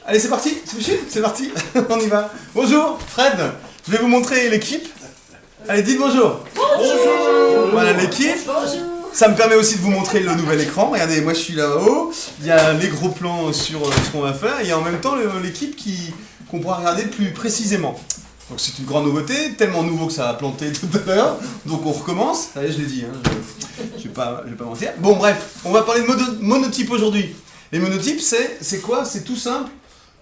Allez, c'est parti, c'est parti, on y va. Bonjour, Fred, je vais vous montrer l'équipe. Allez, dites bonjour. Bonjour. Voilà l'équipe. Ça me permet aussi de vous montrer le nouvel écran. Regardez, moi je suis là-haut. Il y a les gros plans sur ce qu'on va faire. Et en même temps, l'équipe qu'on pourra regarder plus précisément. Donc c'est une grande nouveauté, tellement nouveau que ça a planté tout à l'heure. Donc on recommence. Ça y est, je l'ai dit, hein, je vais pas mentir. Bon, bref, on va parler de monotypes aujourd'hui. Les monotypes, c'est quoi? C'est tout simple.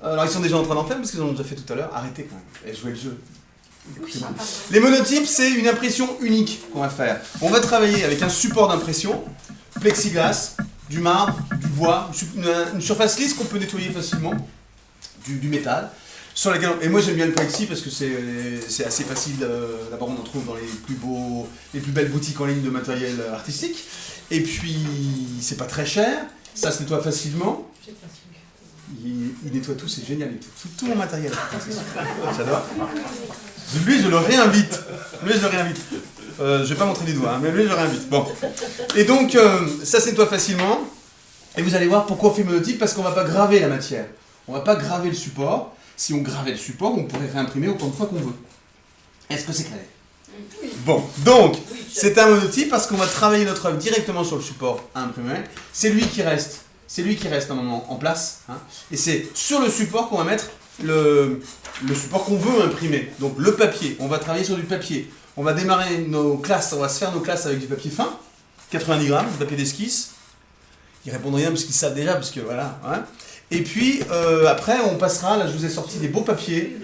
Alors ils sont déjà en train d'en faire parce qu'ils en ont déjà fait tout à l'heure. Arrêtez quand même, et jouez le jeu. Les monotypes, c'est une impression unique qu'on va faire. On va travailler avec un support d'impression, plexiglas, du marbre, du bois, une surface lisse qu'on peut nettoyer facilement, du métal. Sur laquelle et moi j'aime bien le plexi parce que c'est assez facile. D'abord on en trouve dans les plus belles boutiques en ligne de matériel artistique. Et puis c'est pas très cher, ça se nettoie facilement. Il nettoie tout, c'est génial, il nettoie tout mon matériel. J'adore. Lui, je le réinvite. Je vais pas montrer les doigts, hein, mais lui, je le réinvite. Bon. Et donc, ça se nettoie facilement. Et vous allez voir pourquoi on fait monotype, parce qu'on va pas graver la matière. On va pas graver le support. Si on gravait le support, on pourrait réimprimer autant de fois qu'on veut. Est-ce que c'est clair? Oui. Bon, donc, c'est un monotype parce qu'on va travailler notre œuvre directement sur le support à imprimer. C'est lui qui reste un moment en place. Hein, et c'est sur le support qu'on va mettre le support qu'on veut imprimer. Donc le papier, on va travailler sur du papier. On va démarrer nos classes, on va se faire nos classes avec du papier fin, 90 grammes, du papier d'esquisse. Ils répondent rien parce qu'ils savent déjà, parce que voilà. Hein. Et puis après, on passera, là je vous ai sorti des beaux papiers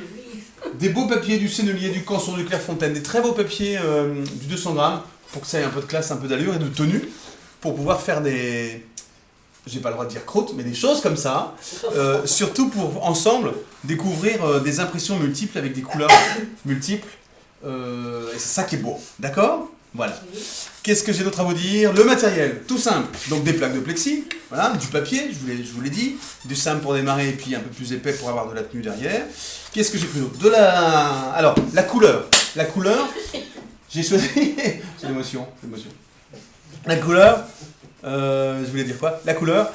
du Sennelier, du Canson, du Clairefontaine, des très beaux papiers du 200 grammes, pour que ça ait un peu de classe, un peu d'allure et de tenue, pour pouvoir faire des... J'ai pas le droit de dire croûte, mais des choses comme ça, surtout pour ensemble découvrir des impressions multiples avec des couleurs multiples, et c'est ça qui est beau, d'accord? Voilà. Qu'est-ce que j'ai d'autre à vous dire? Le matériel, tout simple, donc des plaques de plexi, voilà, du papier, je vous l'ai dit, du simple pour démarrer et puis un peu plus épais pour avoir de la tenue derrière. Qu'est-ce que j'ai pris d'autre? Alors, la couleur, j'ai choisi... c'est l'émotion. La couleur... je voulais dire quoi? La couleur.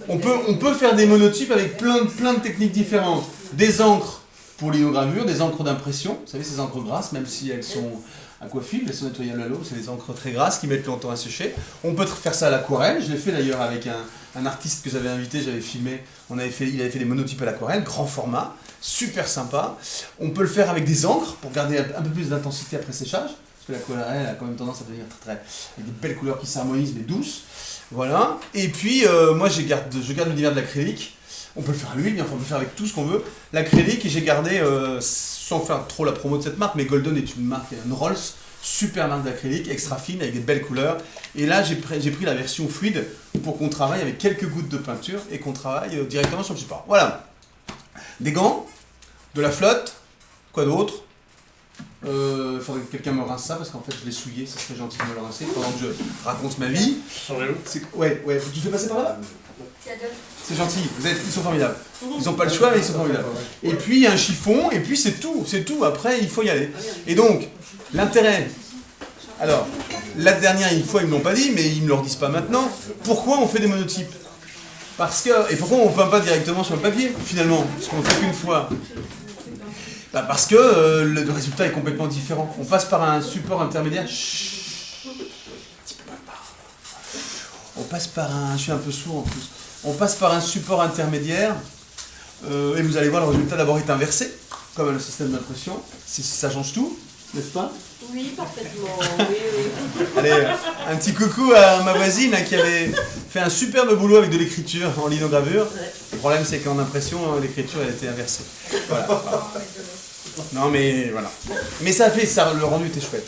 On peut faire des monotypes avec plein de techniques différentes. Des encres pour l'inogravure, des encres d'impression. Vous savez, ces encres grasses, même si elles sont aquaphiles, elles sont nettoyables à l'eau, c'est des encres très grasses qui mettent longtemps à sécher. On peut faire ça à l'aquarelle. Je l'ai fait d'ailleurs avec un artiste que j'avais invité, j'avais filmé. Il avait fait des monotypes à l'aquarelle, grand format, super sympa. On peut le faire avec des encres pour garder un peu plus d'intensité après séchage. Parce que l'aquarelle a quand même tendance à devenir très avec des belles couleurs qui s'harmonisent mais douces. Voilà, et puis moi je garde l'univers de l'acrylique. On peut le faire à l'huile, on peut le faire avec tout ce qu'on veut. L'acrylique, et j'ai gardé, sans faire trop la promo de cette marque, mais Golden est une marque, une Rolls, super marque d'acrylique, extra fine, avec des belles couleurs. Et là j'ai pris la version fluide pour qu'on travaille avec quelques gouttes de peinture et qu'on travaille directement sur le support. Voilà, des gants, de la flotte, quoi d'autre? Il faudrait que quelqu'un me rince ça parce qu'en fait je l'ai souillé, ça serait gentil de me le rincer pendant que je raconte ma vie. Ouais, tu fais passer par là? C'est gentil, ils sont formidables. Ils n'ont pas le choix mais ils sont formidables. Et puis il y a un chiffon et puis c'est tout, après il faut y aller. Et donc, l'intérêt, alors, la dernière fois ils me l'ont pas dit mais ils me le redisent pas maintenant, pourquoi on fait des monotypes? Et pourquoi on ne peint pas directement sur le papier finalement, parce qu'on ne fait qu'une fois? Parce que le résultat est complètement différent. On passe par un support intermédiaire. On passe par un... Je suis un peu sourd en plus. On passe par un support intermédiaire et vous allez voir, le résultat d'abord est inversé, comme le système d'impression. Ça change tout, n'est-ce pas? Oui, parfaitement. Oui. Allez, un petit coucou à ma voisine hein, qui avait fait un superbe boulot avec de l'écriture en linogravure. Le problème, c'est qu'en impression, l'écriture a été inversée. Voilà. Non mais voilà. Mais ça fait ça, le rendu était chouette.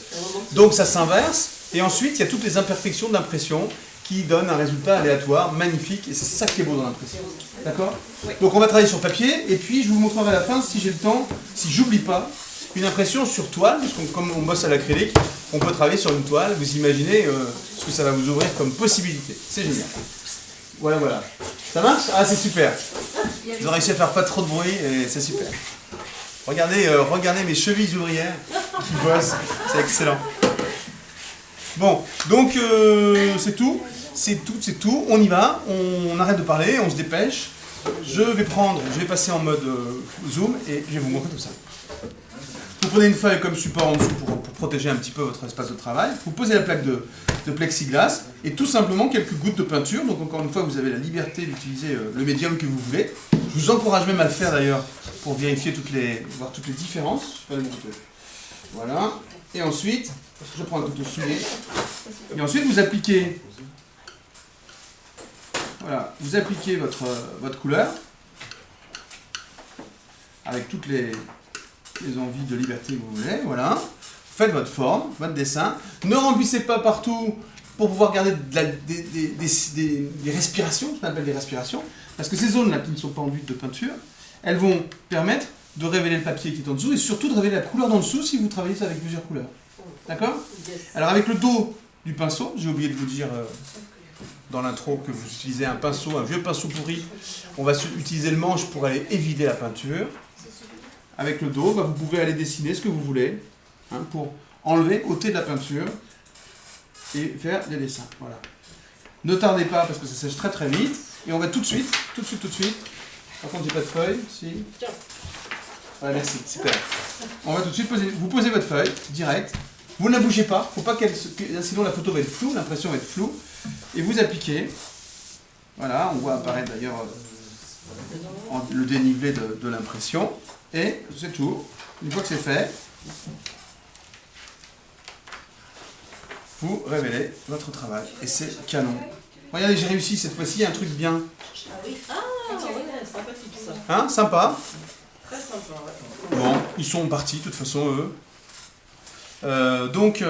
Donc ça s'inverse et ensuite il y a toutes les imperfections d'impression qui donnent un résultat aléatoire, magnifique, et c'est ça qui est beau dans l'impression. D'accord? Donc on va travailler sur papier et puis je vous montrerai à la fin si j'ai le temps, si j'oublie pas, une impression sur toile, parce que comme on bosse à l'acrylique, on peut travailler sur une toile, vous imaginez ce que ça va vous ouvrir comme possibilité. C'est génial. Voilà. Ça marche? Ah c'est super. Vous avez réussi à faire pas trop de bruit et c'est super. Regardez mes chevilles ouvrières qui bossent, c'est excellent. Bon, donc c'est tout, on y va, on arrête de parler, on se dépêche. je vais passer en mode zoom et je vais vous montrer tout ça. Vous prenez une feuille comme support en dessous pour protéger un petit peu votre espace de travail. Vous posez la plaque de plexiglas et tout simplement quelques gouttes de peinture. Donc encore une fois, vous avez la liberté d'utiliser le médium que vous voulez. Je vous encourage même à le faire d'ailleurs pour vérifier voir toutes les différences. Je vais aller montrer. Voilà. Et ensuite, je prends un couteau soulier. Et ensuite, vous appliquez. Voilà, vous appliquez votre couleur avec toutes les envies de liberté que vous voulez. Voilà. Vous faites votre forme, votre dessin. Ne remplissez pas partout pour pouvoir garder des respirations, ce qu'on appelle des respirations. Parce que ces zones-là qui ne sont pas enduites de peinture, elles vont permettre de révéler le papier qui est en dessous et surtout de révéler la couleur d'en dessous si vous travaillez avec plusieurs couleurs. D'accord ? Alors avec le dos du pinceau, j'ai oublié de vous dire dans l'intro que vous utilisez un pinceau, un vieux pinceau pourri. On va utiliser le manche pour aller évider la peinture. Avec le dos, vous pouvez aller dessiner ce que vous voulez pour enlever, ôter de la peinture et faire des dessins. Voilà. Ne tardez pas parce que ça sèche très très vite. Et on va tout de suite. Par contre, j'ai pas de feuille. Si. Tiens. Voilà, merci, super. On va tout de suite vous posez votre feuille, direct. Vous ne la bougez pas, faut pas sinon la photo va être floue, l'impression va être floue. Et vous appliquez. Voilà, on voit apparaître d'ailleurs le dénivelé de l'impression. Et c'est tout. Une fois que c'est fait, vous révélez votre travail. Et c'est canon. Regardez, j'ai réussi cette fois-ci, un truc bien. Ah oui. Ah ouais, sympathique ça. Hein, sympa. Très sympa, ouais. Bon, ils sont partis, de toute façon, eux. Donc,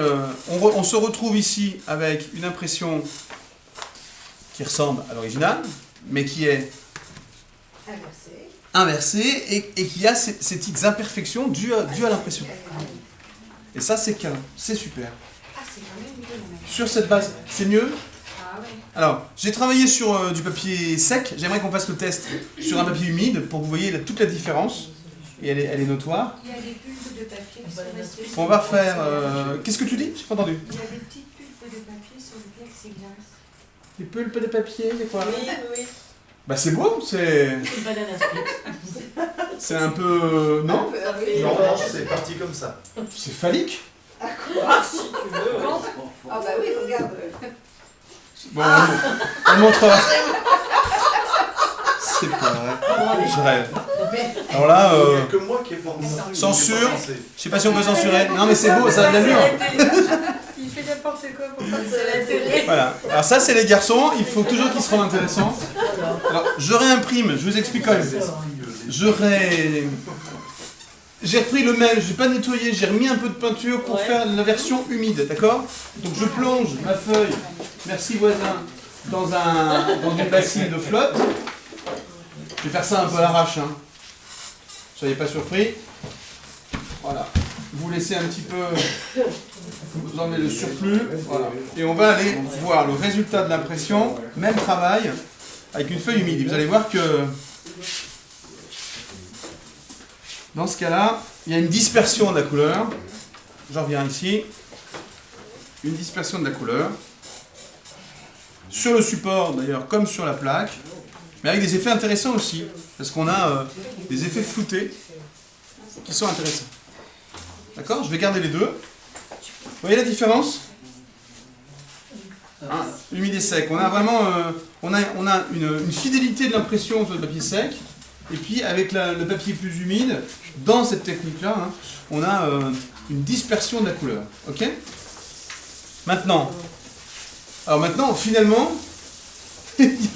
on se retrouve ici avec une impression qui ressemble à l'original, mais qui est inversée et qui a ces petites imperfections dues à l'impression. Et ça, c'est canon, c'est super. Sur cette base, c'est mieux. Alors, j'ai travaillé sur du papier sec, j'aimerais qu'on fasse le test sur un papier humide pour que vous voyez toute la différence. Et elle est notoire. Il y a des pulpes de papier qui sont restées. On va refaire... Qu'est-ce que tu dis? J'ai pas entendu. Il y a des petites pulpes de papier sur le plexiglas. Des pulpes de papier, c'est quoi? Oui. Bah c'est beau, c'est... Une banane à split. C'est un peu... Non? Non, c'est parti comme ça. C'est phallique. Ah, si tu veux. Oui. Ah bah oui, regarde. Bon, on montrera. C'est pas vrai. Je rêve. Alors là, Il n'y a que moi qui ai pensé. censure. Je sais pas si on peut censurer. Non mais c'est beau, ça a de l'allure. Il fait n'importe quoi pour C'est la télé. Voilà. Alors ça c'est les garçons, il faut toujours qu'ils se rendent intéressants. Alors je réimprime, je vous explique quand même. J'ai repris le même, je n'ai pas nettoyé, j'ai remis un peu de peinture pour faire la version humide, d'accord? Donc je plonge ma feuille, merci voisin, dans une bassine de flotte. Je vais faire ça un peu à l'arrache, hein. Soyez pas surpris. Voilà. Vous laissez un petit peu, vous enlevez le surplus, voilà. Et on va aller voir le résultat de l'impression, même travail, avec une feuille humide. Et vous allez voir que dans ce cas-là, il y a une dispersion de la couleur. J'en reviens ici. Une dispersion de la couleur. Sur le support, d'ailleurs, comme sur la plaque. Mais avec des effets intéressants aussi. Parce qu'on a des effets floutés qui sont intéressants. D'accord? Je vais garder les deux. Vous voyez la différence? Hein, humide et sec. On a vraiment on a une fidélité de l'impression sur le papier sec. Et puis avec le papier plus humide, dans cette technique-là, hein, on a une dispersion de la couleur. Ok? Maintenant, finalement, il n'y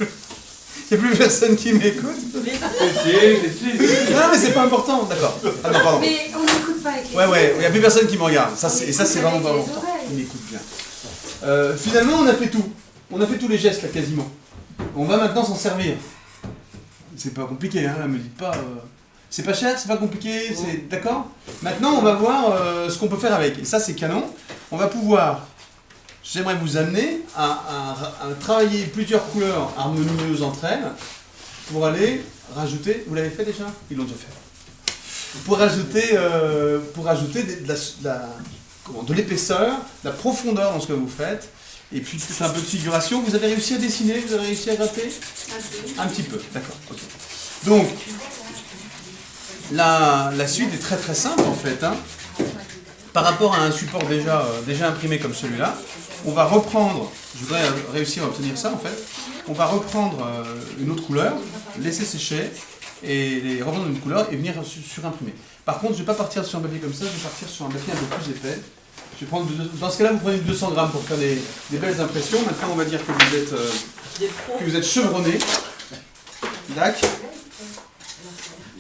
a plus personne qui m'écoute. Non, mais c'est pas important, d'accord. Ah non, pardon. Mais on n'écoute pas avec les Ouais, il n'y a plus personne qui me regarde. Et ça, c'est vraiment pas important. Il m'écoute bien. Finalement, on a fait tout. On a fait tous les gestes, là, quasiment. On va maintenant s'en servir. C'est pas compliqué, hein, me dites pas... C'est pas cher, c'est pas compliqué, c'est... D'accord? Maintenant, on va voir ce qu'on peut faire avec. Et ça, c'est canon. On va pouvoir... J'aimerais vous amener à travailler plusieurs couleurs harmonieuses entre elles pour aller rajouter... Vous l'avez fait déjà? Ils l'ont déjà fait. Pour rajouter de l'épaisseur, de la profondeur dans ce que vous faites Et puis c'est un peu de figuration. Vous avez réussi à dessiner? Vous avez réussi à gratter? Un petit peu, d'accord. Ok. Donc, la suite est très très simple en fait. Hein. Par rapport à un support déjà imprimé comme celui-là, on va reprendre, je voudrais réussir à obtenir ça en fait, on va reprendre une autre couleur, laisser sécher, et les reprendre une couleur et venir surimprimer. Par contre, je ne vais pas partir sur un papier comme ça, je vais partir sur un papier un peu plus épais. Je vais prendre dans ce cas-là, vous prenez 200 grammes pour faire des belles impressions. Maintenant, on va dire que vous êtes chevronné. Tac.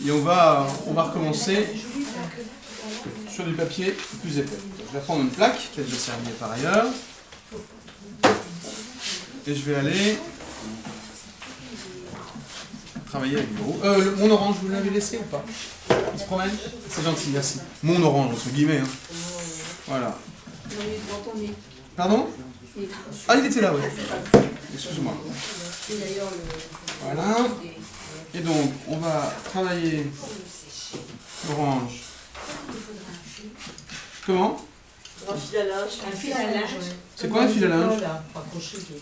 Et on va recommencer sur du papier plus épais. Je vais prendre une plaque qui a déjà servi par ailleurs. Et je vais aller travailler avec le gros. Mon orange, vous l'avez laissé ou pas? Il se promène? C'est gentil, merci. Mon orange, entre guillemets. Hein. Voilà. Pardon? Ah, il était là, oui. Excuse-moi. Voilà. Et donc, on va travailler l'orange. Comment? Un fil à linge. Un fil à linge. C'est quoi un fil à linge?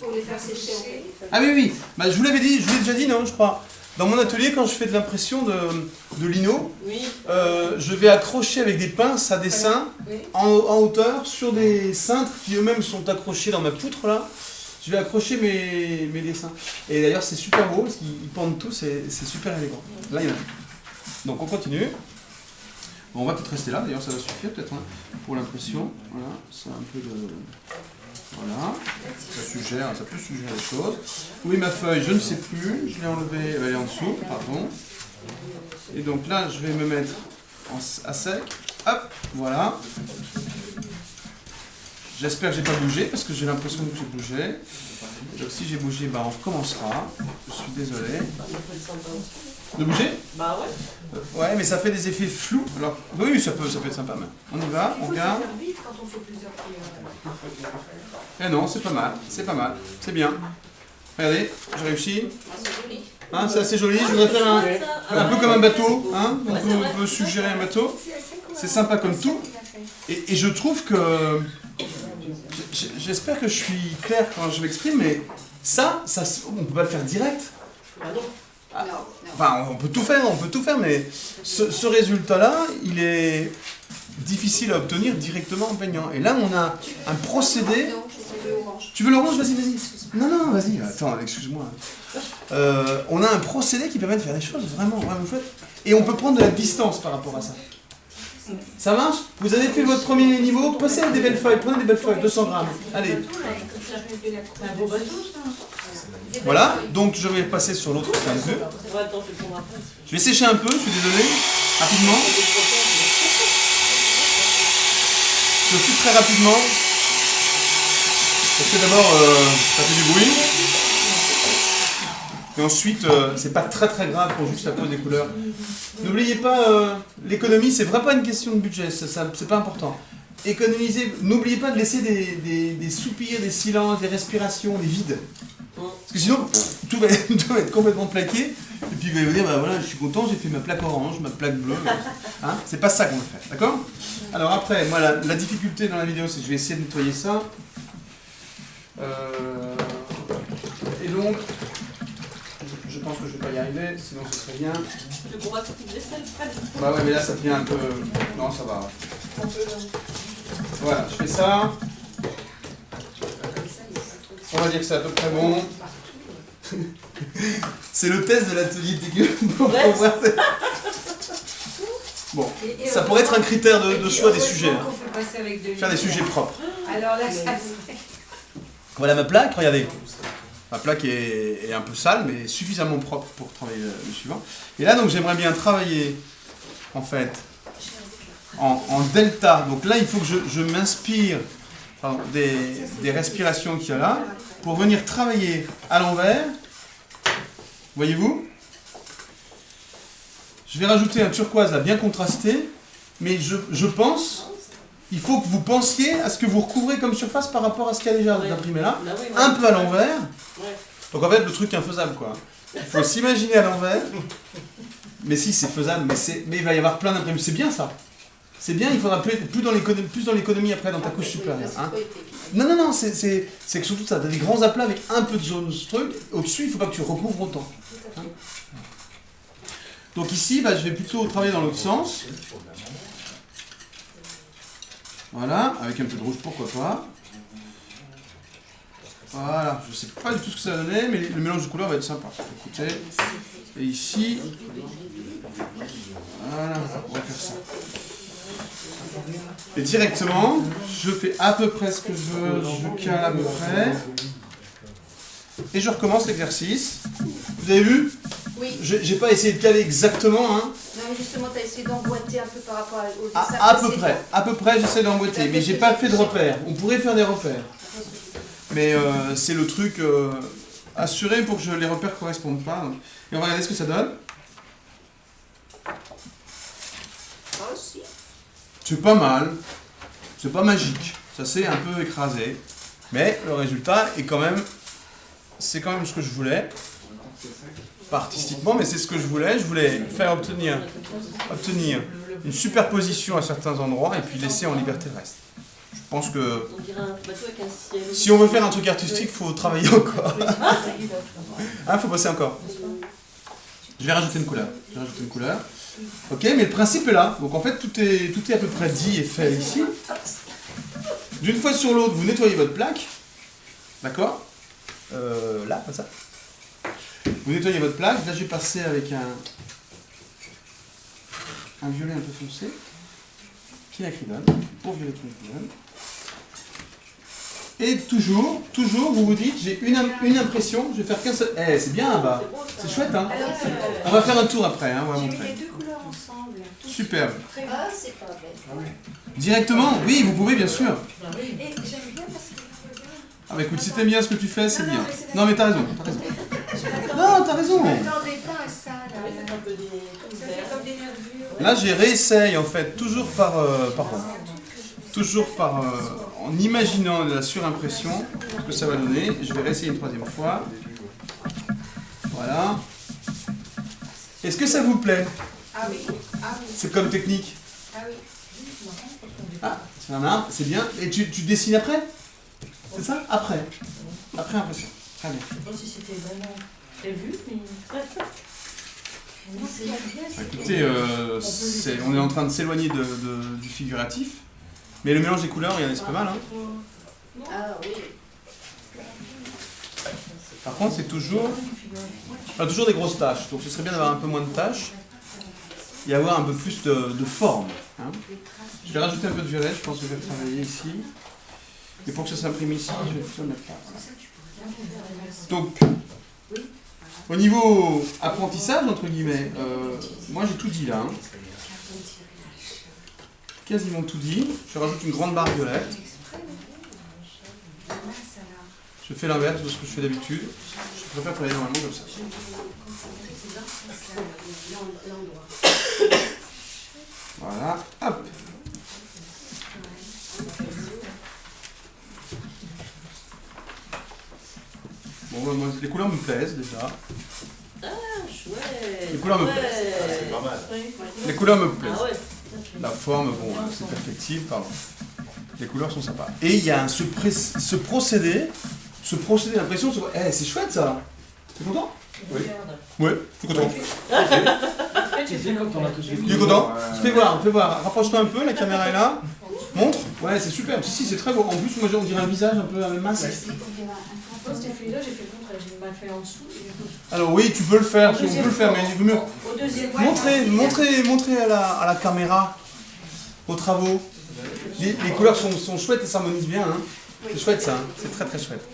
Pour les faire sécher. Ah oui, oui. Bah, je vous l'ai déjà dit, non, je crois. Dans mon atelier, quand je fais de l'impression de lino, Oui. je vais accrocher avec des pinces à dessin en hauteur sur des cintres qui eux-mêmes sont accrochés dans ma poutre là. Je vais accrocher mes dessins. Et d'ailleurs, c'est super beau parce qu'ils pendent tous, c'est super élégant. Là, il y en a. Donc, on continue. Bon, on va peut-être rester là, d'ailleurs, ça va suffire peut-être hein, pour l'impression. Voilà, c'est un peu de. Voilà, ça peut suggérer des choses. Oui, ma feuille, je ne sais plus, je l'ai enlevée, elle est en dessous, pardon. Et donc là, je vais me mettre à sec. Hop, voilà. J'espère que j'ai pas bougé, parce que j'ai l'impression que j'ai bougé. Donc si j'ai bougé, bah, on recommencera. Je suis désolé. De bouger? Bah ouais. Ouais, mais ça fait des effets flous. Alors, oui, ça peut être sympa. Mais on y va, on regarde. Vite quand on fait plusieurs prières. Eh non, c'est pas mal, c'est bien. Regardez, j'ai réussi. Hein, c'est assez joli, je voudrais faire un peu comme un bateau. Hein, on peut suggérer un bateau. C'est sympa comme tout. Et je trouve que... J'espère que je suis clair quand je m'exprime, mais ça, on peut pas le faire direct. Bah non. Ah, enfin, on peut tout faire, mais ce résultat-là, il est difficile à obtenir directement en peignant. Et là, on a un procédé... Tu veux l'orange? Vas-y. Non, vas-y. Attends, excuse-moi. On a un procédé qui permet de faire des choses vraiment, vraiment chouettes. Et on peut prendre de la distance par rapport à ça. Ça marche? Vous avez fait votre premier niveau, passez à des belles feuilles, prenez des belles feuilles, 200 grammes. Allez. C'est un beau bateau, ça. Voilà, donc je vais passer sur l'autre un peu. C'est vrai, attends, c'est pour après. Je vais sécher un peu, je suis désolé, rapidement. Je suis très rapidement. Parce que d'abord, ça fait du bruit. Et ensuite, c'est pas très très grave pour juste la pose des couleurs. N'oubliez pas, l'économie, c'est vraiment pas une question de budget, c'est pas important. Économisez, n'oubliez pas de laisser des soupirs, des silences, des respirations, des vides. Parce que sinon, tout va être complètement plaqué. Et puis vous allez vous dire, bah voilà, je suis content, j'ai fait ma plaque orange, ma plaque bleue. Hein, c'est pas ça qu'on va faire, d'accord? Alors après, moi, la difficulté dans la vidéo, c'est que je vais essayer de nettoyer ça. Et donc, je pense que je vais pas y arriver, sinon ce serait bien. Le gros bateau qui vaisselle, Bah ouais, mais là ça devient un peu... Non, ça va. Voilà, je fais ça. On va dire que c'est à peu près bon. C'est le test de l'atelier dégueu. Bon, ça pourrait être un critère de choix des sujets. Hein. Faire des sujets propres. Alors là, ça... Voilà ma plaque, regardez. Ma plaque est un peu sale, mais suffisamment propre pour travailler le suivant. Et là, donc, j'aimerais bien travailler, en fait, en delta. Donc là, il faut que je m'inspire des respirations qu'il y a là, pour venir travailler à l'envers. Voyez-vous? Je vais rajouter un turquoise là, bien contrasté, mais je pense... Il faut que vous pensiez à ce que vous recouvrez comme surface par rapport à ce qu'il y a déjà imprimé là, un peu à l'envers. Donc en fait, le truc est infaisable quoi. Il faut s'imaginer à l'envers. Mais si, c'est faisable, mais il va y avoir plein d'imprimations. C'est bien ça. C'est bien, il faudra plus dans l'économie après dans ta couche supérieure. Hein. Non, c'est que surtout tu as des grands aplats avec un peu de zone truc. Au-dessus, il ne faut pas que tu recouvres autant. Hein. Donc ici, je vais plutôt travailler dans l'autre sens. Voilà, avec un peu de rouge, pourquoi pas. Voilà, je ne sais pas du tout ce que ça va donner, mais le mélange de couleurs va être sympa. Écoutez, et ici, voilà, on va faire ça. Et directement, je fais à peu près ce que je veux, je cale à peu près. Et je recommence l'exercice. Vous avez vu? Oui. J'ai pas essayé de caler exactement, hein. Non, mais justement, tu as essayé d'emboîter un peu par rapport au dessin À peu près, j'essaie d'emboîter, mais j'ai pas fait de repères. On pourrait faire des repères. Mais c'est le truc assuré pour que les repères correspondent pas. Et on va regarder ce que ça donne. Ah, aussi. C'est pas mal. C'est pas magique. Ça s'est un peu écrasé. Mais le résultat est quand même... C'est quand même ce que je voulais. Pas artistiquement, mais c'est ce que je voulais. Je voulais faire obtenir une superposition à certains endroits et puis laisser en liberté le reste. Je pense que si on veut faire un truc artistique, il faut travailler encore. Il faut bosser encore. Je vais rajouter une couleur. Ok, mais le principe est là. Donc en fait, tout est à peu près dit et fait ici. D'une fois sur l'autre, vous nettoyez votre plaque. D'accord? Là, comme ça. Vous nettoyez votre plaque. Là, je vais passer avec un violet un peu foncé. Quinacridone. Pour violet quinacridone. Et toujours, vous vous dites, j'ai une impression, je vais faire qu'un seul... c'est bien là-bas. C'est chouette, hein. On va faire un tour après, hein, on va J'ai mis montrer. les deux couleurs ensemble. Superbe. Ah, c'est pas bête. Directement, oui, vous pouvez, bien sûr. Et j'aime bien parce que... Ah bah écoute, si t'aimes bien ce que tu fais, c'est Non, bien. mais c'est Non mais t'as raison. Non, t'as raison. Je m'attendais pas à ça, là. Ça fait comme des nervures. Là, j'ai réessaye en fait, toujours en imaginant de la surimpression, ce que ça va donner. Je vais réessayer une troisième fois. Voilà. Est-ce que ça vous plaît? Ah oui. Ah oui. C'est comme technique. Ah oui. Ah, c'est un arbre, c'est bien. Et tu dessines après? C'est ça? Après impression. Très bien. Je sais pas si c'était vraiment prévu, mais... Écoutez, on est en train de s'éloigner du figuratif. Mais le mélange des couleurs, regardez, c'est pas mal. Hein. Ah oui. Par contre, c'est toujours des grosses taches. Donc ce serait bien d'avoir un peu moins de taches et avoir un peu plus de forme. Hein. Je vais rajouter un peu de violet, je pense que je vais travailler ici. Et pour que ça s'imprime ici, je vais plutôt le mettre là. Donc, au niveau apprentissage, entre guillemets, moi j'ai tout dit là. Hein. Quasiment tout dit. Je rajoute une grande barre violette. Je fais l'inverse de ce que je fais d'habitude. Je préfère travailler normalement comme ça. Voilà, hop. Bon, moi, les couleurs me plaisent déjà. Ah, chouette. Les couleurs me plaisent. C'est pas mal. Les couleurs me plaisent. Ah ouais. La forme, bon, c'est perfectible, pardon. Les couleurs sont sympas. Et il y a ce procédé d'impression, c'est chouette ça. T'es content? Oui. Ouais, je suis content. Après, tu fais comme ton Tu es content? Fais voir. Rapproche-toi un peu, la caméra est là. Montre. Ouais, c'est super. Si, c'est très beau. En plus, moi, on dirait un visage un peu, un masque. Quand j'ai fait là, j'ai fait le contraire. J'ai mal fait en dessous. Alors oui, tu peux le faire, on peut le faire, mais il vaut mieux. Au deuxième Montrez à la caméra, aux travaux. Les couleurs sont chouettes et s'harmonisent bien. Hein. C'est chouette ça, hein. C'est très très chouette.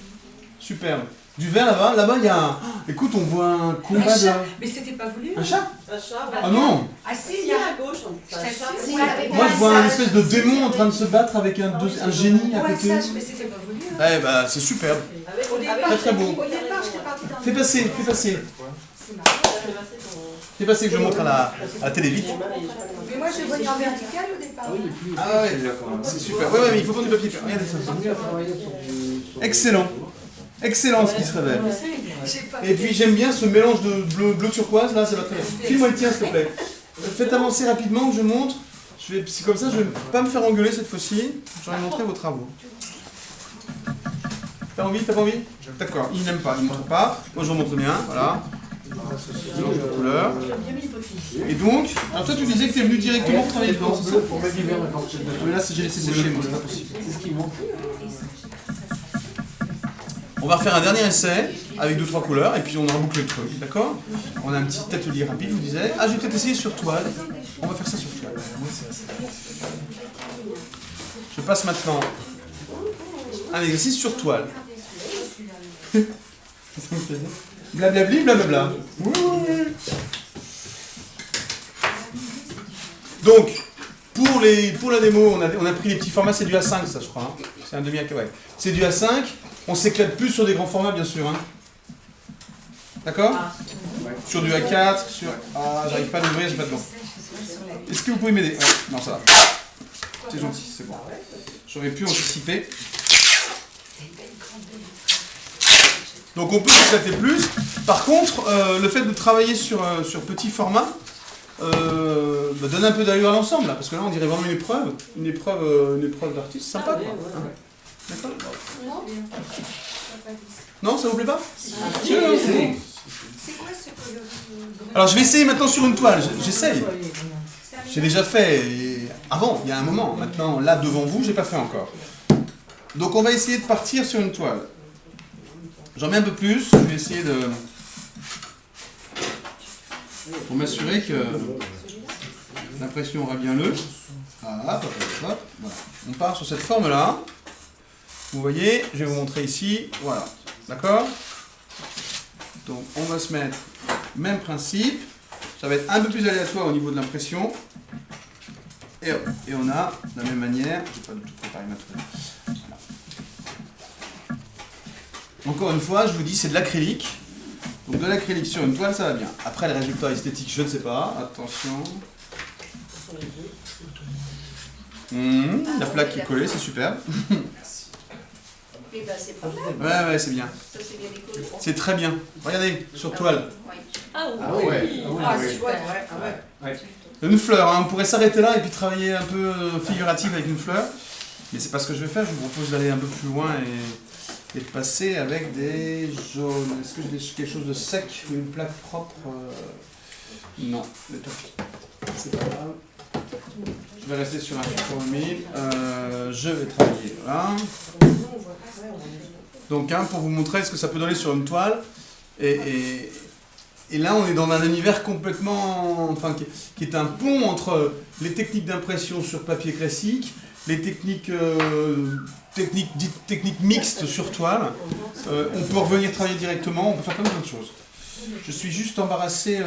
Superbe. Du vert là-bas, il y a un... Écoute, on voit un combat de... Mais c'était pas voulu. Un chat? Un chat, Ah non. Ah si, il il y y a a... à gauche. Je t'assure, Moi je vois un espèce de démon en train de se battre avec un génie à Ouais, côté. ça, mais c'était pas voulu. Eh bah c'est superbe. Au départ, Très très beau. Au départ, j'étais partie dans... Fais passer. C'est marrant. Fais passer que je montre à la télé vite. Mais moi, je voyais en vertical au départ. Ah ouais, c'est super. Ouais, mais il faut prendre du papier. Regardez ça. Excellent ce qui se révèle. Et puis j'aime bien ce mélange de bleu turquoise là, ça va très bien. File-moi le tien s'il te plaît. Faites avancer rapidement que je montre. C'est comme ça, je vais pas me faire engueuler cette fois-ci. J'aurais montré vos travaux. T'as envie? T'as pas envie? D'accord, il n'aime pas, il ne montre pas. Moi je vous montre bien, voilà. Mélange de couleurs. Et donc, alors toi tu disais que tu es venu directement travailler dedans, c'est ça? Mais là j'ai laissé sécher, moi c'est pas possible. On va refaire un dernier essai avec 2-3 couleurs et puis on aura bouclé le truc, d'accord? On a un petit atelier rapide, je vous disais. Ah, je vais peut-être essayer sur toile. On va faire ça sur toile. Je passe maintenant un exercice sur toile. Blablabli, blablabla. Donc, pour la démo, on a pris les petits formats, c'est du A5 ça je crois. Hein. C'est un demi A4, ouais. C'est du A5, on s'éclate plus sur des grands formats bien sûr. Hein. D'accord? Sur du A4, sur... Ah, j'arrive pas à l'ouvrir, j'ai pas de dents. Est-ce que vous pouvez m'aider? Ouais, non, ça va. C'est gentil, c'est bon. J'aurais pu anticiper. Donc on peut s'éclater plus. Par contre, le fait de travailler sur petit format donne un peu d'allure à l'ensemble, parce que là on dirait vraiment une épreuve d'artiste, sympa quoi. Hein. D'accord? Non, ça vous plaît pas? C'est quoi ce color? Alors je vais essayer maintenant sur une toile, j'essaye. J'ai déjà fait avant, il y a un moment. Maintenant, là devant vous, j'ai pas fait encore. Donc on va essayer de partir sur une toile. J'en mets un peu plus, je vais essayer de... pour m'assurer que l'impression aura bien le... Voilà, voilà. On part sur cette forme-là. Vous voyez, je vais vous montrer ici. Voilà, d'accord? Donc on va se mettre, même principe. Ça va être un peu plus aléatoire au niveau de l'impression. Et on a, de la même manière, je vais pas du tout préparer ma toile. Voilà. Encore une fois, je vous dis, c'est de l'acrylique. Donc de l'acrylique sur une toile, ça va bien. Après, le résultat esthétique, je ne sais pas. Attention. La plaque qui est collée, c'est superbe. Eh ben, c'est pas mal. Ouais, c'est bien. Ça, c'est bien décollé. C'est très bien. Regardez, sur toile. Ah ouais. ouais. Une fleur, hein. On pourrait s'arrêter là et puis travailler un peu figuratif avec une fleur. Mais c'est pas ce que je vais faire. Je vous propose d'aller un peu plus loin et de passer avec des jaunes. Est-ce que j'ai quelque chose de sec ou une plaque propre? Non, c'est pas grave. Je vais rester sur un support humide. Je vais travailler là. Donc, hein, pour vous montrer ce que ça peut donner sur une toile. Et là, on est dans un univers complètement... Enfin, qui est un pont entre les techniques d'impression sur papier classique, les techniques techniques mixtes sur toile. On peut revenir travailler directement, on peut faire plein de choses. Je suis juste embarrassé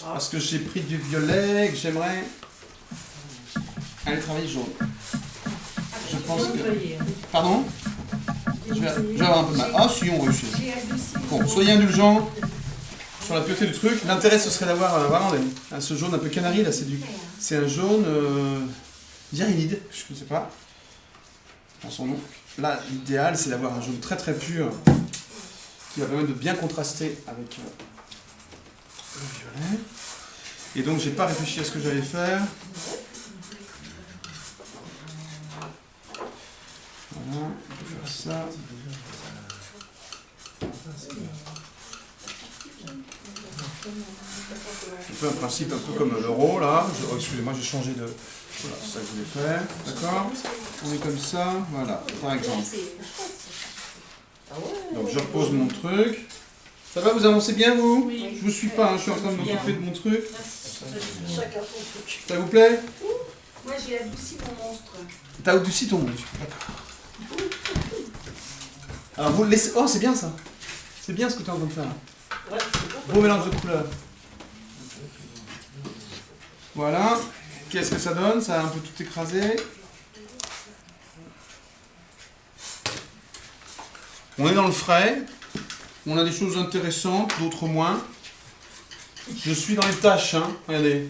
parce que j'ai pris du violet, que j'aimerais aller travailler jaune. Je pense que... Pardon? Je vais avoir un peu de mal. Ah si, on réussit. Bon, soyez indulgents sur la pureté du truc. L'intérêt, ce serait d'avoir vraiment ce jaune un peu canari, là, c'est un jaune virilide, je ne sais pas, dans son nom. Là, l'idéal, c'est d'avoir un jaune très très pur, qui va permettre de bien contraster avec le violet. Et donc, j'ai pas réfléchi à ce que j'allais faire. Voilà, on peut faire ça. On fait un principe un peu comme l'euro là. Oh, excusez-moi, j'ai changé de. Voilà, c'est ça que je voulais faire. D'accord? On est comme ça, voilà, par exemple. Donc je repose mon truc. Ça va, vous avancez bien vous? Oui. Je vous suis pas, hein, je suis en train de m'occuper de mon truc. Ça vous plaît? Moi, j'ai adouci mon monstre. T'as adouci ton monstre, d'accord. Alors vous le laissez. Oh, c'est bien ça. C'est bien ce que tu es en train de faire. Beau mélange de couleurs. Voilà. Qu'est-ce que ça donne? Ça a un peu tout écrasé. On est dans le frais. On a des choses intéressantes, d'autres moins. Je suis dans les tâches, hein. Regardez.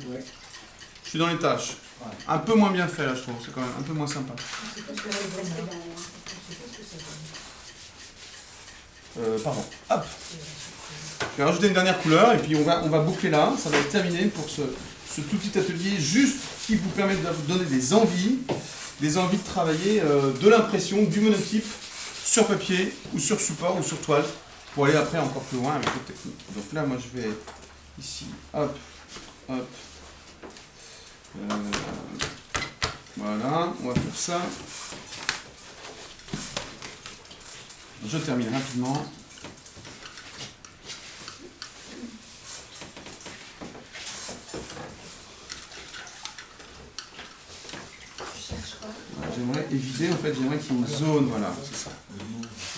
Je suis dans les tâches. Un peu moins bien fait là, je trouve. C'est quand même un peu moins sympa. Pardon. Hop. Je vais rajouter une dernière couleur et puis on va boucler là. Ça va être terminé pour ce ce tout petit atelier juste qui vous permet de vous donner des envies de travailler de l'impression, du monotype sur papier ou sur support ou sur toile pour aller après encore plus loin avec d'autres techniques. Donc là, moi je vais ici, hop, hop. Voilà, on va faire ça. Je termine rapidement. J'aimerais éviter, en fait, j'aimerais qu'il y ait une zone, voilà, c'est ça.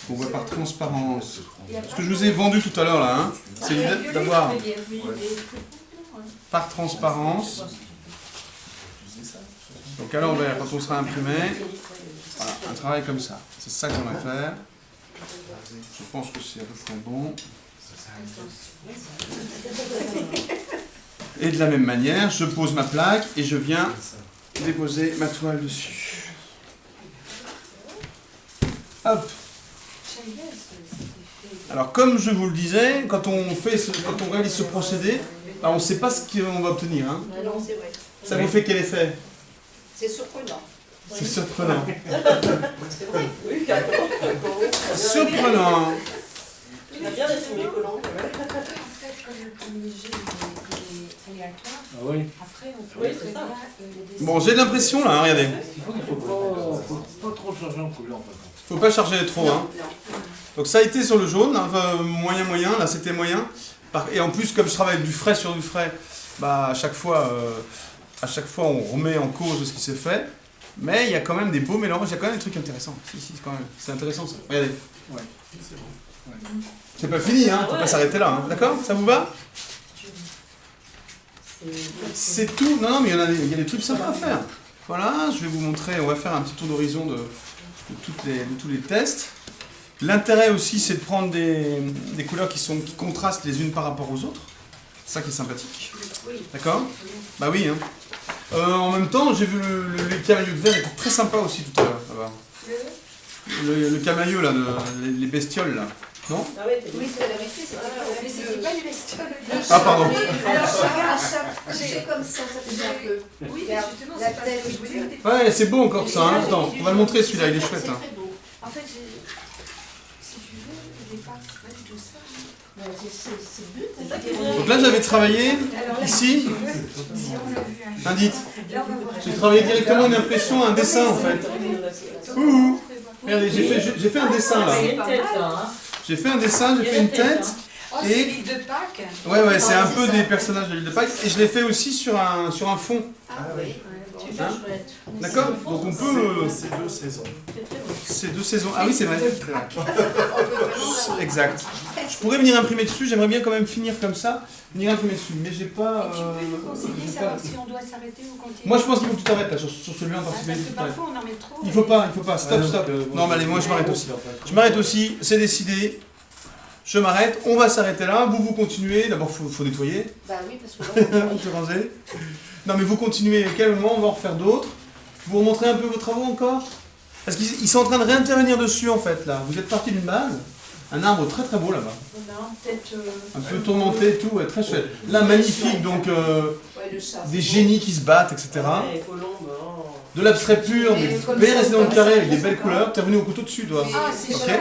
On voit par transparence. Ce que je vous ai vendu tout à l'heure là, hein, c'est l'idée d'avoir par transparence. Donc à l'envers, quand on sera imprimé, voilà, un travail comme ça. C'est ça qu'on va faire. Je pense que c'est à peu près bon. Et de la même manière, je pose ma plaque et je viens déposer ma toile dessus. Hop. Alors comme je vous le disais, quand on réalise ce procédé, bah, on ne sait pas ce qu'on va obtenir. Hein. Non, c'est vrai. Ça vous fait quel effet? C'est surprenant. C'est surprenant. C'est vrai. Oui, carrément. Surprenant. Il a bien dessiné Colomb. En fait, comme le premier jet est aléatoire, Ah oui. après on Oui, peut c'est ça. Bon, j'ai de l'impression là, hein, regardez. Il faut pas trop changer en couleur en fait. Faut pas charger trop. Hein. Donc ça a été sur le jaune, hein, moyen, là c'était moyen. Et en plus, comme je travaille avec du frais sur du frais, bah, à chaque fois on remet en cause ce qui s'est fait. Mais il y a quand même des beaux mélanges, il y a quand même des trucs intéressants. Si, quand même. C'est intéressant ça. Regardez. Ouais, c'est bon. Ouais. C'est pas fini, hein, faut pas s'arrêter là. Hein. D'accord? Ça vous va? C'est tout. Non, mais il y a des trucs sympas à faire. Voilà, je vais vous montrer, on va faire un petit tour d'horizon de tous les tests. L'intérêt aussi, c'est de prendre des couleurs qui contrastent les unes par rapport aux autres. C'est ça qui est sympathique. D'accord? Bah oui. Hein. En même temps, j'ai vu le camailleux de verre était très sympa aussi tout à l'heure. Le camailleux, là, les bestioles, là. Non? Ah ouais, Oui, c'est la vérité, mais c'était pas du bestioles. Ah, pardon. Alors, c'est comme ça fait un peu. Oui, Regarde, justement, la c'est parce tête, que je voulais au départ. Ouais, c'est beau encore ça. Hein. Attends, on va le montrer celui-là, il est chouette. Hein. très beau. En fait, si tu veux, au départ, c'est pas du tout ça. C'est le but. C'est ça qui est bien. Donc là, j'avais travaillé Alors là, ici. si on l'a vu un Indique. là, on va voir. J'ai travaillé directement une impression, un dessin en fait. Ouh. Regardez, j'ai fait un dessin là. Il y a une tête là, hein. J'ai fait un dessin, j'ai fait une tête. Oh, c'est Et- l'île de Pâques. Ouais, c'est un c'est peu ça. des personnages de l'île de Pâques. Et je l'ai fait aussi sur un fond. Ah oui. Hein. D'accord? Donc on peut. C'est 2 saisons. C'est 2 saisons. Ah oui, c'est vrai. On peut vraiment Exact. Je pourrais venir imprimer dessus, j'aimerais bien quand même finir comme ça. Venir imprimer dessus. Mais j'ai pas. Et tu peux nous conseiller, j'ai savoir pas- si on doit s'arrêter ou continuer. Moi je pense qu'il faut que tu t'arrêtes là sur celui-là en Parce particulier. que parfois on en met trop. Il faut pas, stop, stop. Non, mais allez, moi je m'arrête aussi. Je m'arrête aussi, c'est décidé. Je m'arrête, on va s'arrêter là. Vous continuez. D'abord, faut nettoyer. Bah oui, parce que là, Tout ranger. Non, mais vous continuez calmement, on va en refaire d'autres. Vous remontrez un peu vos travaux encore? Parce qu'ils sont en train de réintervenir dessus en fait là. Vous êtes parti d'une base. Un arbre très très beau là-bas. Non, peut-être. Un peu tourmenté et tout, ouais, très chouette. Là, magnifique, donc ouais, le chat. des génies qui se battent, etc. Ouais, Colombe, oh. De l'abstrait pur, mais bien resté dans le carré avec des belles couleurs. T'es revenu au couteau dessus, toi. Ah, c'est Ok. chouette.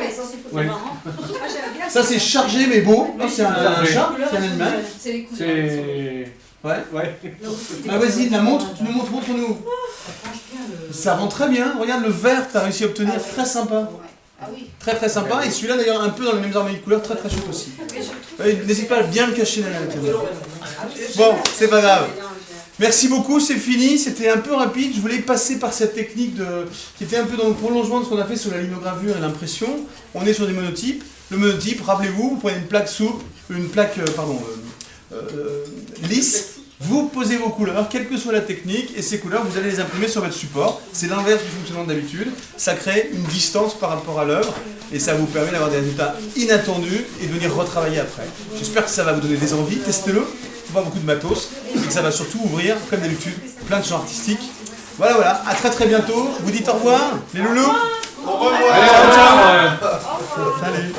Ouais. C'est marrant. Ah, j'aime bien. Ça, c'est chargé mais beau. Non, c'est un chat, c'est un animal. C'est les couleurs. C'est... Ouais. Ouais. Ah, vas-y, la montre, tu nous montres, montre-nous. Ça penche bien le. Ça rend très bien. Regarde le vert que t'as réussi à obtenir, très sympa. Ouais. Ah oui. Très très sympa. Et celui-là, d'ailleurs, un peu dans les mêmes harmonies de couleurs, très très chouette aussi. Mais je trouve Ouais, n'hésite pas à bien le cacher derrière la caméra. Ah, Bon, c'est pas grave. Merci beaucoup, c'est fini, c'était un peu rapide, je voulais passer par cette technique qui était un peu dans le prolongement de ce qu'on a fait sur la linogravure et l'impression. On est sur des monotypes. Le monotype, rappelez-vous, vous prenez une plaque lisse, vous posez vos couleurs, quelle que soit la technique, et ces couleurs, vous allez les imprimer sur votre support. C'est l'inverse du fonctionnement d'habitude, ça crée une distance par rapport à l'œuvre, et ça vous permet d'avoir des résultats inattendus et de venir retravailler après. J'espère que ça va vous donner des envies, testez-le. Pas beaucoup de matos, et que ça va surtout ouvrir, comme d'habitude, plein de champs artistiques. Voilà, à très très bientôt. Vous dites au revoir, les loulous. Au revoir. Allez, ciao. Salut.